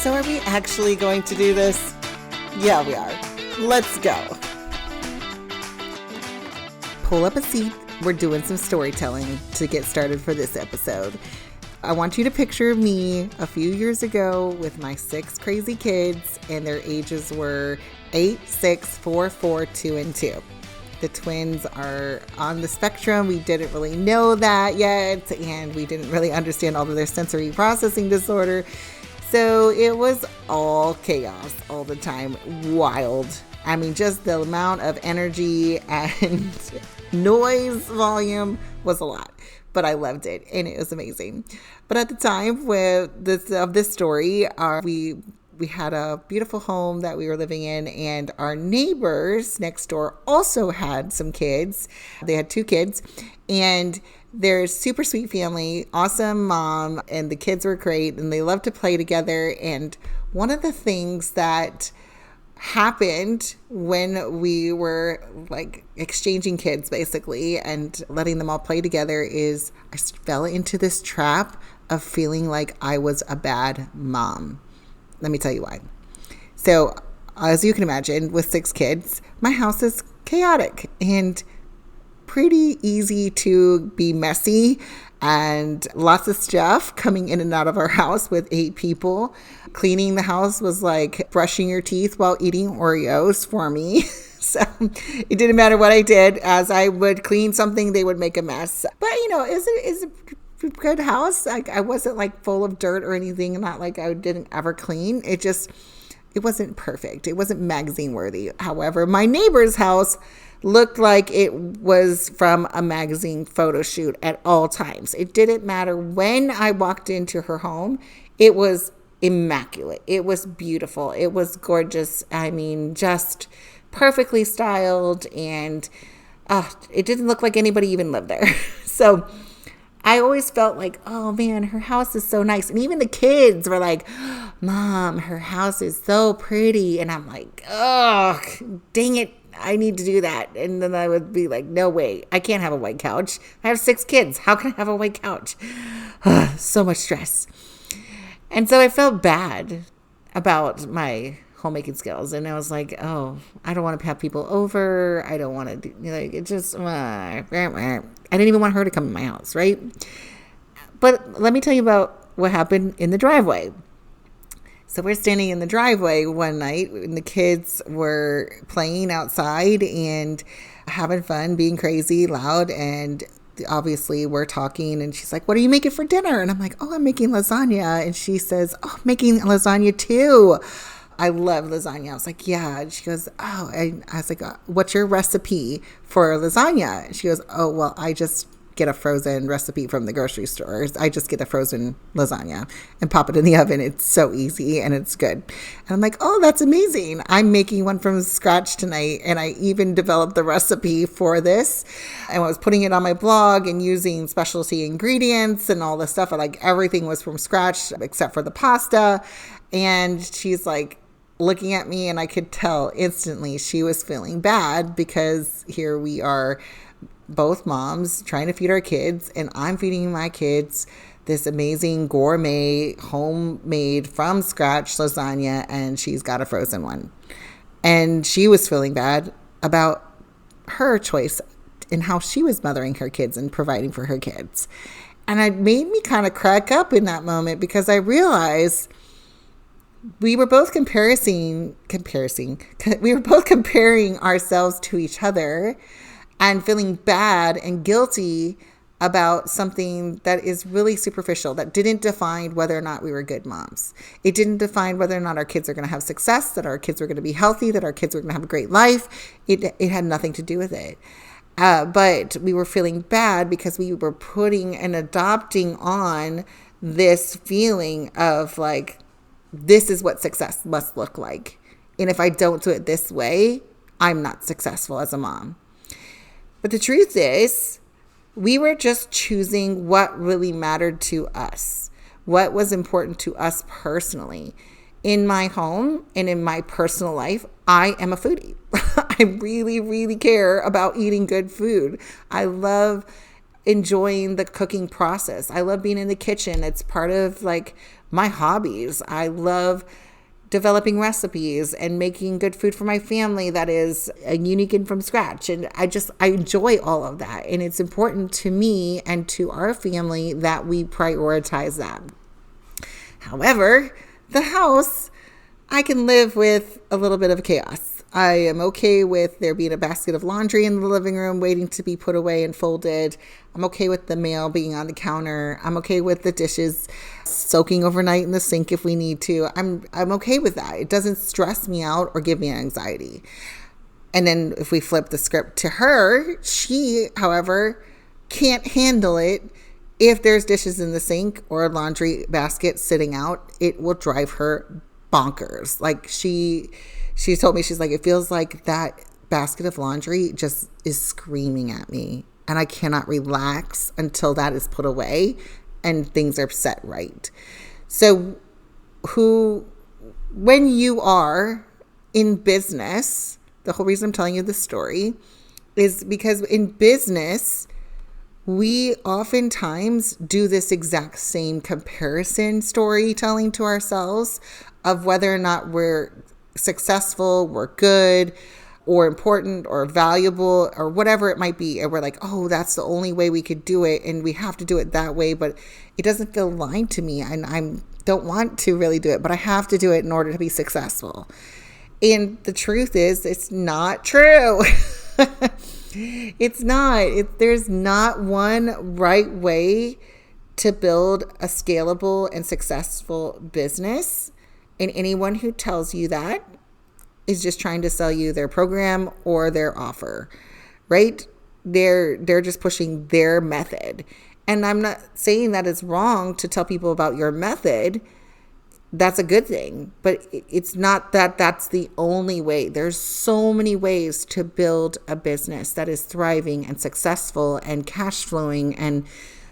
So are we actually going to do this? Yeah, we are. Let's go. Pull up a seat. We're doing some storytelling to get started for this episode. I want you to picture me a few years ago with my 6 crazy kids, and their ages were 8, 6, 4, 4, 2, and 2. The twins are on the spectrum. We didn't really know that yet, and we didn't really understand all of their sensory processing disorder. So it was all chaos all the time. Wild. I mean, just the amount of energy and noise volume was a lot, but I loved it and it was amazing. But at the time of this story, we had a beautiful home that we were living in, and our neighbors next door also had some kids. They had 2 kids, and they're a super sweet family, awesome mom, and the kids were great, and they love to play together. And one of the things that happened when we were like exchanging kids basically and letting them all play together is I fell into this trap of feeling like I was a bad mom. Let me tell you why. So as you can imagine, with 6 kids, my house is chaotic and pretty easy to be messy, and lots of stuff coming in and out of our house with 8 people. Cleaning the house was like brushing your teeth while eating Oreos for me. So it didn't matter what I did. As I would clean something, they would make a mess. But it's a good house. Like, I wasn't like full of dirt or anything. Not like I didn't ever clean. It wasn't perfect. It wasn't magazine worthy. However, my neighbor's house looked like it was from a magazine photo shoot at all times. It didn't matter when I walked into her home. It was immaculate. It was beautiful. It was gorgeous. I mean, just perfectly styled, and it didn't look like anybody even lived there. So I always felt like, oh man, her house is so nice. And even the kids were like, Mom, her house is so pretty. And I'm like, oh, dang it, I need to do that. And then I would be like, no way, I can't have a white couch. I have 6 kids. How can I have a white couch? So much stress. And so I felt bad about my homemaking skills. And I was like, oh, I don't want to have people over. I don't want to do, it just, I didn't even want her to come to my house, right? But let me tell you about what happened in the driveway. So we're standing in the driveway one night, and the kids were playing outside and having fun, being crazy, loud, and obviously we're talking, and she's like, what are you making for dinner? And I'm like, oh, I'm making lasagna. And she says, oh, I'm making lasagna too. I love lasagna. I was like, yeah. And she goes, oh, and I was like, what's your recipe for lasagna? And she goes, oh, well, I just get a frozen recipe from the grocery store. I just get a frozen lasagna and pop it in the oven. It's so easy and it's good. And I'm like, oh, that's amazing. I'm making one from scratch tonight. And I even developed the recipe for this. And I was putting it on my blog and using specialty ingredients and all the stuff. Like, everything was from scratch except for the pasta. And she's like looking at me, and I could tell instantly she was feeling bad, because here we are, both moms trying to feed our kids, and I'm feeding my kids this amazing gourmet, homemade from scratch lasagna, and she's got a frozen one. And she was feeling bad about her choice and how she was mothering her kids and providing for her kids. And it made me kind of crack up in that moment, because I realized we were both comparing ourselves to each other and feeling bad and guilty about something that is really superficial, that didn't define whether or not we were good moms. It didn't define whether or not our kids are going to have success, that our kids were going to be healthy, that our kids were going to have a great life. It had nothing to do with it. But we were feeling bad because we were putting and adopting on this feeling of like, this is what success must look like. And if I don't do it this way, I'm not successful as a mom. But the truth is, we were just choosing what really mattered to us, what was important to us personally. In my home and in my personal life, I am a foodie. I really, really care about eating good food. I love enjoying the cooking process. I love being in the kitchen. It's part of like my hobbies. I love developing recipes and making good food for my family that is unique and from scratch. And I enjoy all of that. And it's important to me and to our family that we prioritize that. However, the house, I can live with a little bit of chaos. I am okay with there being a basket of laundry in the living room waiting to be put away and folded. I'm okay with the mail being on the counter. I'm okay with the dishes soaking overnight in the sink if we need to. I'm okay with that. It doesn't stress me out or give me anxiety. And then if we flip the script to her, she, however, can't handle it. If there's dishes in the sink or a laundry basket sitting out, it will drive her bonkers. Like she told me, she's like, it feels like that basket of laundry just is screaming at me, and I cannot relax until that is put away and things are set right. So when you are in business, the whole reason I'm telling you this story is because in business, we oftentimes do this exact same comparison storytelling to ourselves of whether or not we're successful, we're good, or important, or valuable, or whatever it might be. And we're like, oh, that's the only way we could do it, and we have to do it that way, but it doesn't feel aligned to me, and I don't want to really do it, but I have to do it in order to be successful. And the truth is, it's not true. It's not. There's not one right way to build a scalable and successful business. And anyone who tells you that is just trying to sell you their program or their offer, right? They're just pushing their method. And I'm not saying that it's wrong to tell people about your method. That's a good thing, but it's not that that's the only way. There's so many ways to build a business that is thriving and successful and cash flowing and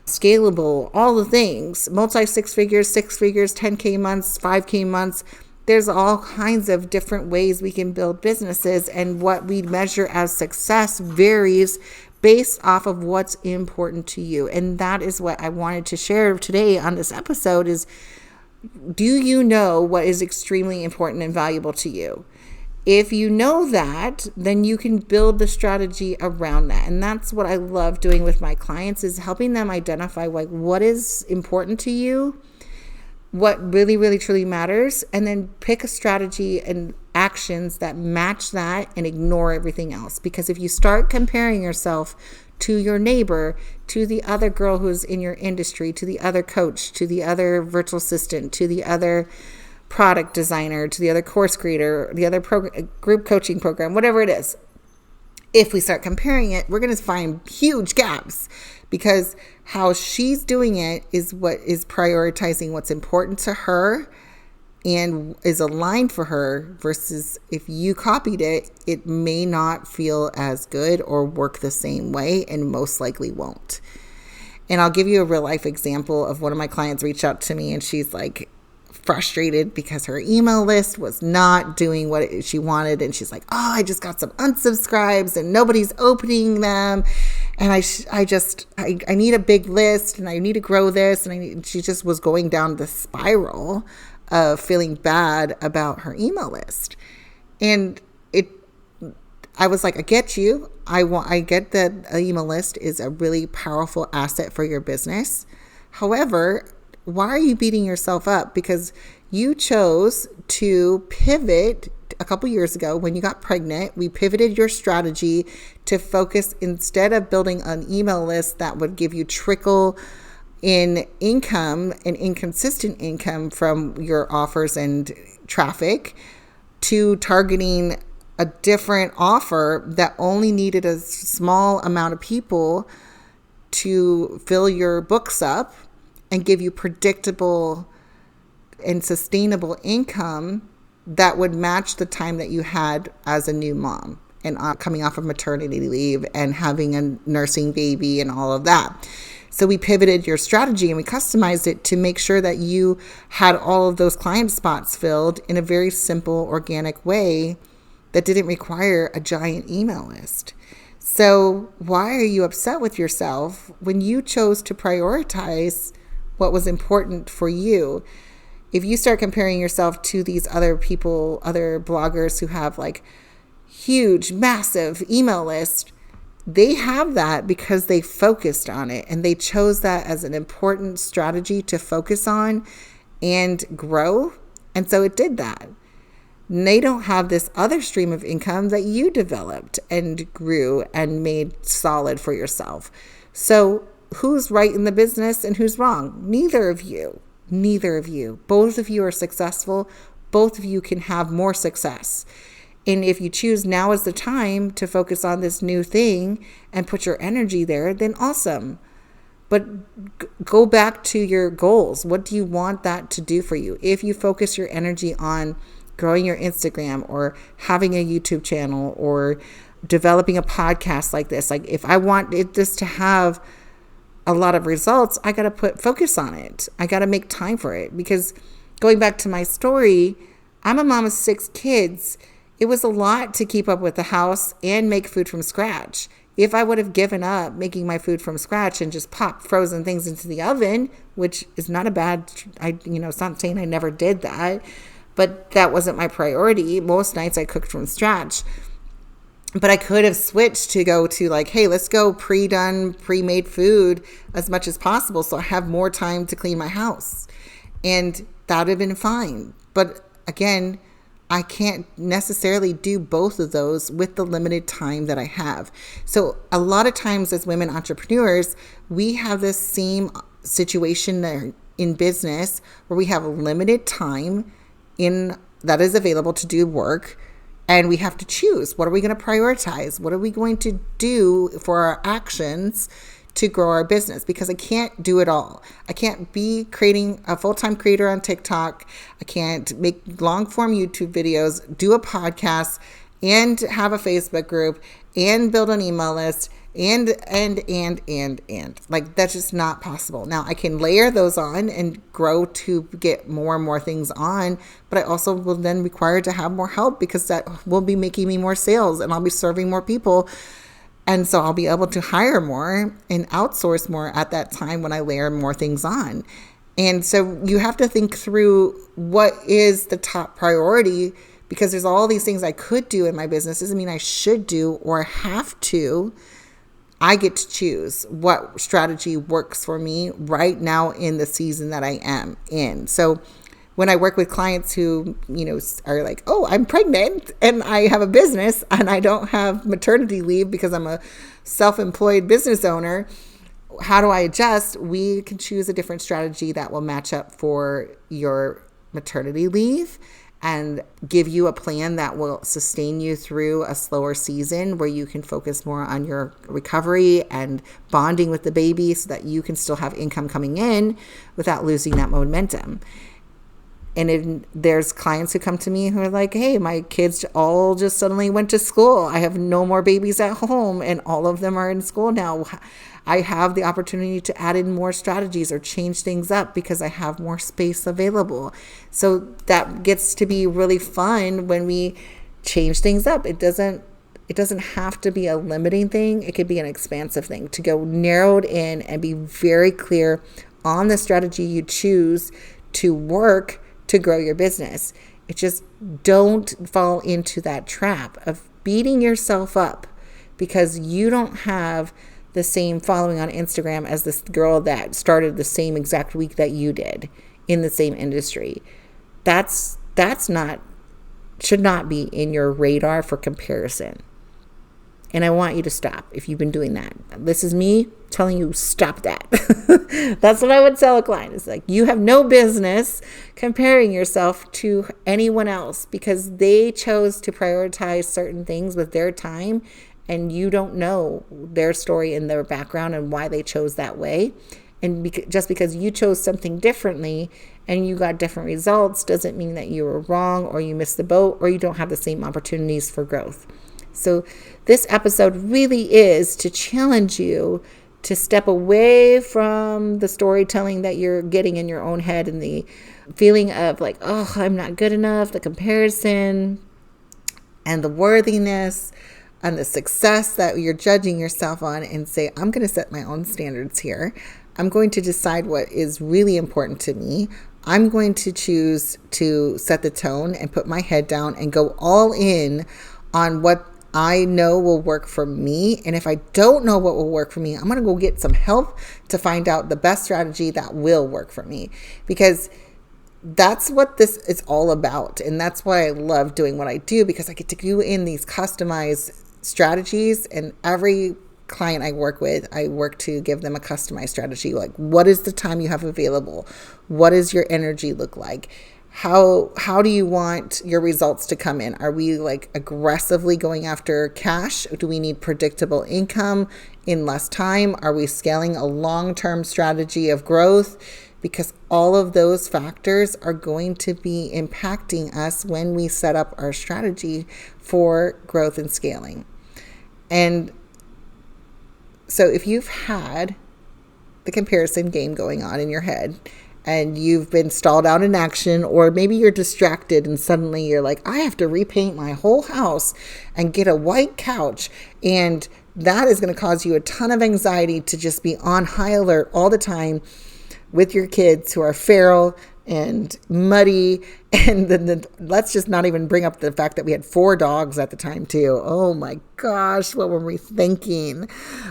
scalable, all the things, multi 6 figures, 10K months, 5K months. There's all kinds of different ways we can build businesses, and what we measure as success varies based off of what's important to you. And that is what I wanted to share today on this episode is, do you know what is extremely important and valuable to you? If you know that, then you can build the strategy around that. And that's what I love doing with my clients, is helping them identify like what is important to you, what really, really, truly matters, and then pick a strategy and actions that match that and ignore everything else. Because if you start comparing yourself to your neighbor, to the other girl who's in your industry, to the other coach, to the other virtual assistant, to the other product designer, to the other course creator, the other group coaching program, whatever it is. If we start comparing it, we're going to find huge gaps, because how she's doing it is what is prioritizing what's important to her and is aligned for her, versus if you copied it, it may not feel as good or work the same way, and most likely won't. And I'll give you a real life example of one of my clients reached out to me, and she's like frustrated because her email list was not doing what she wanted. And she's like, oh, I just got some unsubscribes and nobody's opening them. And I need a big list, and I need to grow this. And she just was going down the spiral of feeling bad about her email list. And I was like, I get you. I get that an email list is a really powerful asset for your business. However, why are you beating yourself up? Because you chose to pivot a couple years ago when you got pregnant. We pivoted your strategy to focus, instead of building an email list that would give you trickle in income and inconsistent income from your offers and traffic, to targeting a different offer that only needed a small amount of people to fill your books up and give you predictable and sustainable income that would match the time that you had as a new mom and coming off of maternity leave and having a nursing baby and all of that. So we pivoted your strategy and we customized it to make sure that you had all of those client spots filled in a very simple, organic way that didn't require a giant email list. So why are you upset with yourself when you chose to prioritize what was important for you? If you start comparing yourself to these other people, other bloggers who have like huge, massive email list, they have that because they focused on it and they chose that as an important strategy to focus on and grow. And so it did that. They don't have this other stream of income that you developed and grew and made solid for yourself. So who's right in the business and who's wrong? Neither of you. Neither of you. Both of you are successful. Both of you can have more success. And if you choose now is the time to focus on this new thing and put your energy there, then awesome. But go back to your goals. What do you want that to do for you? If you focus your energy on growing your Instagram or having a YouTube channel or developing a podcast like this, like if I want this to have a lot of results, I got to put focus on it. I got to make time for it, because going back to my story, I'm a mom of 6 kids. It was a lot to keep up with the house and make food from scratch. If I would have given up making my food from scratch and just popped frozen things into the oven, which is not a bad, it's not saying I never did that, but that wasn't my priority. Most nights I cooked from scratch. But I could have switched to go to like, hey, let's go pre-done, pre-made food as much as possible so I have more time to clean my house. And that would have been fine. But again, I can't necessarily do both of those with the limited time that I have. So a lot of times as women entrepreneurs, we have this same situation there in business where we have limited time that is available to do work, and we have to choose. What are we going to prioritize? What are we going to do for our actions to grow our business? Because I can't do it all. I can't be creating a full-time creator on TikTok. I can't make long-form YouTube videos, do a podcast, and have a Facebook group, and build an email list, and. Like, that's just not possible. Now, I can layer those on and grow to get more and more things on, but I also will then require to have more help, because that will be making me more sales and I'll be serving more people. And so I'll be able to hire more and outsource more at that time when I layer more things on. And so you have to think through what is the top priority, because there's all these things I could do in my business. Doesn't mean I should do or have to. I get to choose what strategy works for me right now in the season that I am in. So when I work with clients who, are like, oh, I'm pregnant and I have a business and I don't have maternity leave because I'm a self-employed business owner, how do I adjust? We can choose a different strategy that will match up for your maternity leave and give you a plan that will sustain you through a slower season where you can focus more on your recovery and bonding with the baby so that you can still have income coming in without losing that momentum. And there's clients who come to me who are like, hey, my kids all just suddenly went to school. I have no more babies at home and all of them are in school now. I have the opportunity to add in more strategies or change things up because I have more space available. So that gets to be really fun when we change things up. It doesn't have to be a limiting thing. It could be an expansive thing to go narrowed in and be very clear on the strategy you choose to work to grow your business. It just don't fall into that trap of beating yourself up because you don't have the same following on Instagram as this girl that started the same exact week that you did in the same industry. That's not, should not be in your radar for comparison. And I want you to stop if you've been doing that. This is me telling you, stop that. That's what I would tell a client. It's like, you have no business comparing yourself to anyone else because they chose to prioritize certain things with their time, and you don't know their story and their background and why they chose that way. And just because you chose something differently and you got different results doesn't mean that you were wrong or you missed the boat or you don't have the same opportunities for growth. So this episode really is to challenge you to step away from the storytelling that you're getting in your own head and the feeling of like, oh, I'm not good enough, the comparison and the worthiness and the success that you're judging yourself on and say, I'm going to set my own standards here. I'm going to decide what is really important to me. I'm going to choose to set the tone and put my head down and go all in on what I know will work for me. And if I don't know what will work for me, I'm going to go get some help to find out the best strategy that will work for me, because that's what this is all about. And that's why I love doing what I do, because I get to do in these customized strategies. And every client I work with, I work to give them a customized strategy. Like, what is the time you have available? What does your energy look like? How do you want your results to come in? Are we like aggressively going after cash? Do we need predictable income in less time? Are we scaling a long-term strategy of growth? Because all of those factors are going to be impacting us when we set up our strategy for growth and scaling. And so if you've had the comparison game going on in your head, and you've been stalled out in action, or maybe you're distracted and suddenly you're like, I have to repaint my whole house and get a white couch, and that is going to cause you a ton of anxiety to just be on high alert all the time with your kids who are feral and muddy. And then let's just not even bring up the fact that we had 4 dogs at the time too. Oh my gosh, what were we thinking?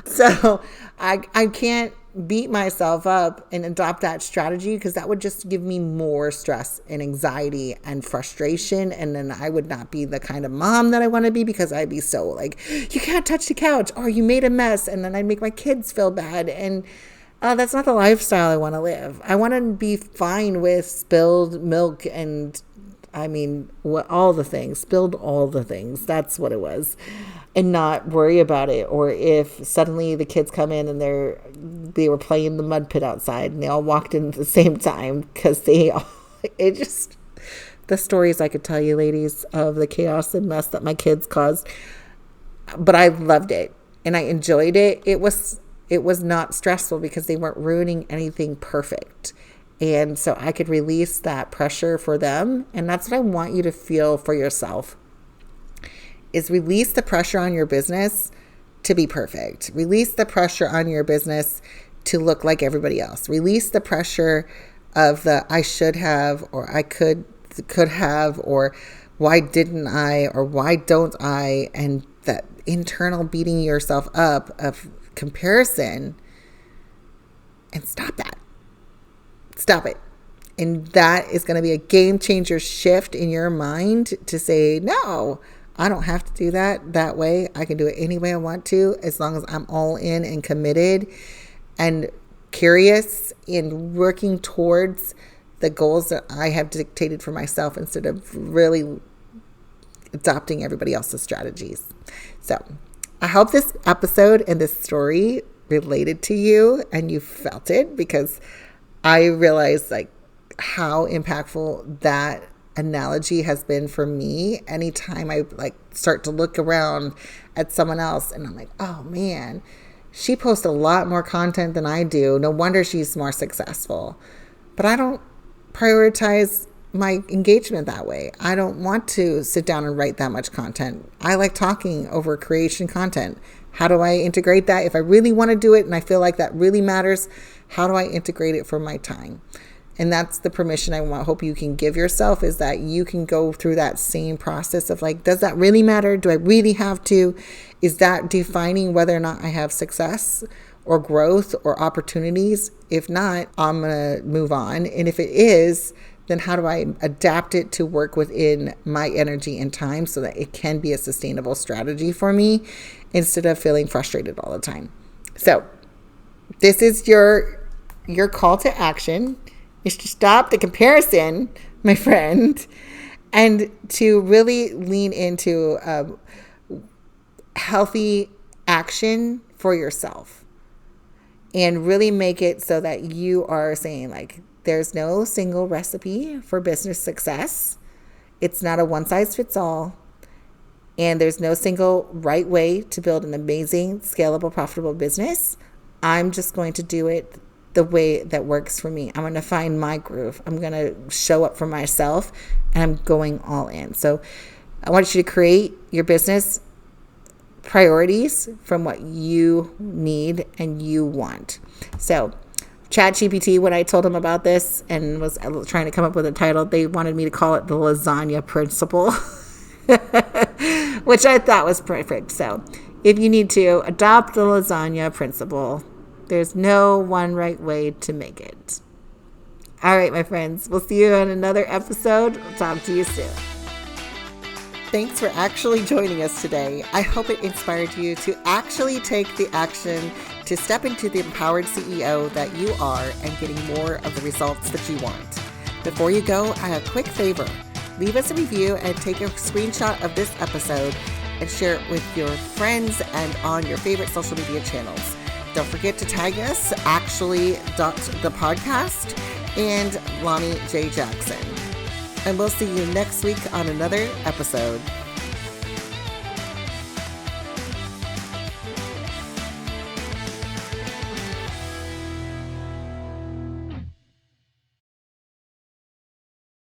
So I can't beat myself up and adopt that strategy, because that would just give me more stress and anxiety and frustration. And then I would not be the kind of mom that I want to be, because I'd be so like, you can't touch the couch, or you made a mess. And then I'd make my kids feel bad. And that's not the lifestyle I want to live. I want to be fine with spilled milk and all the things, spilled all the things. That's what it was. And not worry about it. Or if suddenly the kids come in and they were playing the mud pit outside and they all walked in at the same time, because the stories I could tell you, ladies, of the chaos and mess that my kids caused. But I loved it and I enjoyed it. It was not stressful because they weren't ruining anything perfect. And so I could release that pressure for them. And that's what I want you to feel for yourself, is release the pressure on your business to be perfect. Release the pressure on your business to look like everybody else. Release the pressure of the I should have, or I could have, or why didn't I, or why don't I, and that internal beating yourself up of comparison. And stop that. Stop it. And that is going to be a game changer shift in your mind to say, no, I don't have to do that way. I can do it any way I want to, as long as I'm all in and committed and curious in working towards the goals that I have dictated for myself, instead of really adopting everybody else's strategies. So I hope this episode and this story related to you and you felt it, because I realized like how impactful that analogy has been for me. Anytime I like start to look around at someone else and I'm like, oh man, she posts a lot more content than I do. No wonder she's more successful. But I don't prioritize my engagement that way. I don't want to sit down and write that much content. I like talking over creation content. How do I integrate that? If I really want to do it and I feel like that really matters, how do I integrate it for my time? And that's the permission I hope you can give yourself, is that you can go through that same process of like, does that really matter? Do I really have to? Is that defining whether or not I have success or growth or opportunities? If not, I'm going to move on. And if it is, then how do I adapt it to work within my energy and time so that it can be a sustainable strategy for me, instead of feeling frustrated all the time? So this is your call to action, is to stop the comparison, my friend, and to really lean into healthy action for yourself, and really make it so that you are saying like, there's no single recipe for business success. It's not a one size fits all. And there's no single right way to build an amazing, scalable, profitable business. I'm just going to do it the way that works for me. I'm going to find my groove. I'm going to show up for myself, and I'm going all in. So I want you to create your business priorities from what you need and you want. So ChatGPT, when I told them about this and was trying to come up with a title, they wanted me to call it the Lasagna Principle, which I thought was perfect. So if you need to adopt the Lasagna Principle, there's no one right way to make it. All right, my friends, we'll see you on another episode. We'll talk to you soon. Thanks for actually joining us today. I hope it inspired you to actually take the action to step into the empowered CEO that you are and getting more of the results that you want. Before you go, I have a quick favor. Leave us a review and take a screenshot of this episode and share it with your friends and on your favorite social media channels. Don't forget to tag us, the podcast, and Lani J. Jackson. And we'll see you next week on another episode.